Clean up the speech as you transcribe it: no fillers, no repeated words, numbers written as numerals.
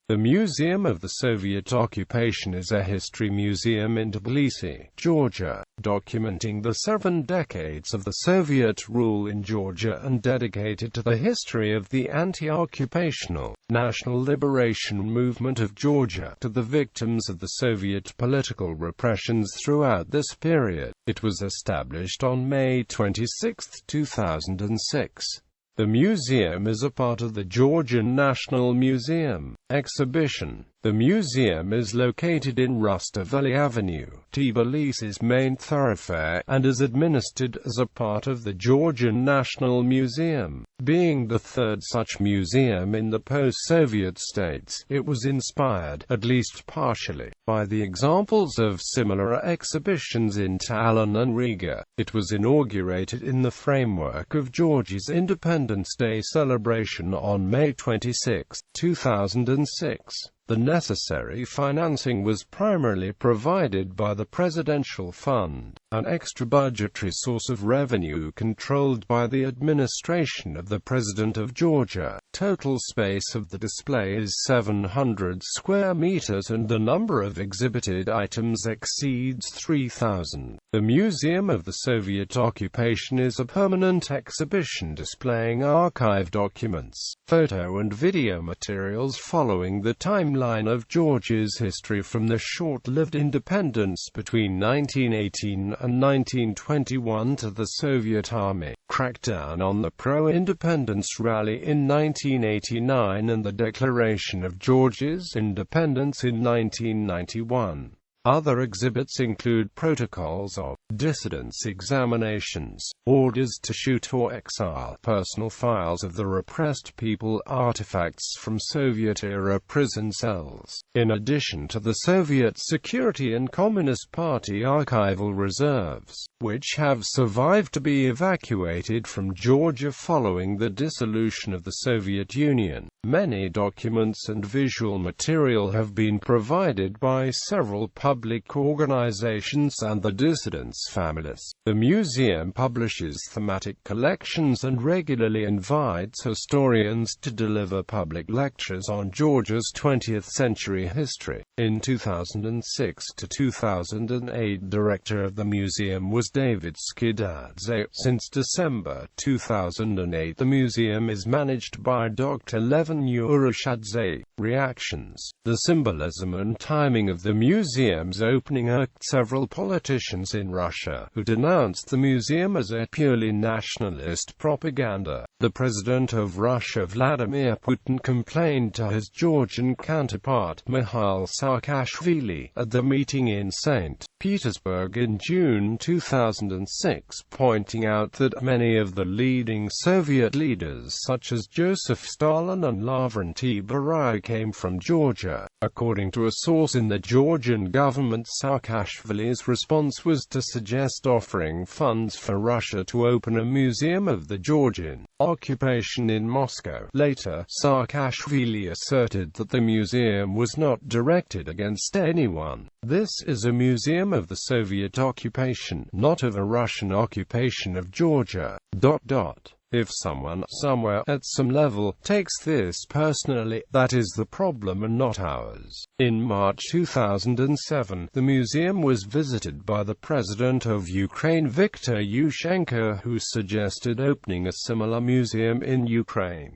The Museum of the Soviet Occupation is a history museum in Tbilisi, Georgia, documenting the 7 decades of the Soviet rule in Georgia and dedicated to the history of the anti-occupational, national liberation movement of Georgia, to the victims of the Soviet political repressions throughout this period. It was established on May 26, 2006. The museum is a part of the Georgian National Museum exhibition. The museum is located in Rustaveli Avenue, Tbilisi's main thoroughfare, and is administered as a part of the Georgian National Museum. Being the third such museum in the post-Soviet states, it was inspired, at least partially, by the examples of similar exhibitions in Tallinn and Riga. It was inaugurated in the framework of Georgia's Independence Day celebration on May 26, 2006. The necessary financing was primarily provided by the Presidential Fund, an extra-budgetary source of revenue controlled by the administration of the President of Georgia. Total space of the display is 700 square meters and the number of exhibited items exceeds 3,000. The Museum of the Soviet Occupation is a permanent exhibition displaying archive documents, photo and video materials following the timeline of Georgia's history from the short-lived independence between 1918 and 1921 to the Soviet Army crackdown on the pro-independence rally in 1989 and the declaration of Georgia's independence in 1991. Other exhibits include protocols of dissidents' examinations, orders to shoot or exile, personal files of the repressed people, artifacts from Soviet-era prison cells, in addition to the Soviet Security and Communist Party archival reserves, which have survived to be evacuated from Georgia following the dissolution of the Soviet Union. Many documents and visual material have been provided by several public organizations and the dissidents' families. The museum publishes thematic collections and regularly invites historians to deliver public lectures on Georgia's 20th century history. In 2006 to 2008, director of the museum was David Skidadze. Since December 2008, the museum is managed by Dr. Levan Urashadze. Reactions. The symbolism and timing of the museum's opening irked several politicians in Russia, who denounced the museum as a purely nationalist propaganda. The president of Russia, Vladimir Putin, complained to his Georgian counterpart, Mikhail Saakashvili, at the meeting in St. Petersburg in June 2006, pointing out that many of the leading Soviet leaders such as Joseph Stalin and Lavrent Beria came from Georgia. According to a source in the Georgian government, Saakashvili's response was to suggest offering funds for Russia to open a museum of the Georgian occupation in Moscow. Later, Saakashvili asserted that the museum was not directed against anyone. This is a museum of the Soviet occupation, not of a Russian occupation of Georgia. If someone, somewhere, at some level, takes this personally, that is the problem and not ours. In March 2007, the museum was visited by the President of Ukraine, Viktor Yushchenko, who suggested opening a similar museum in Ukraine.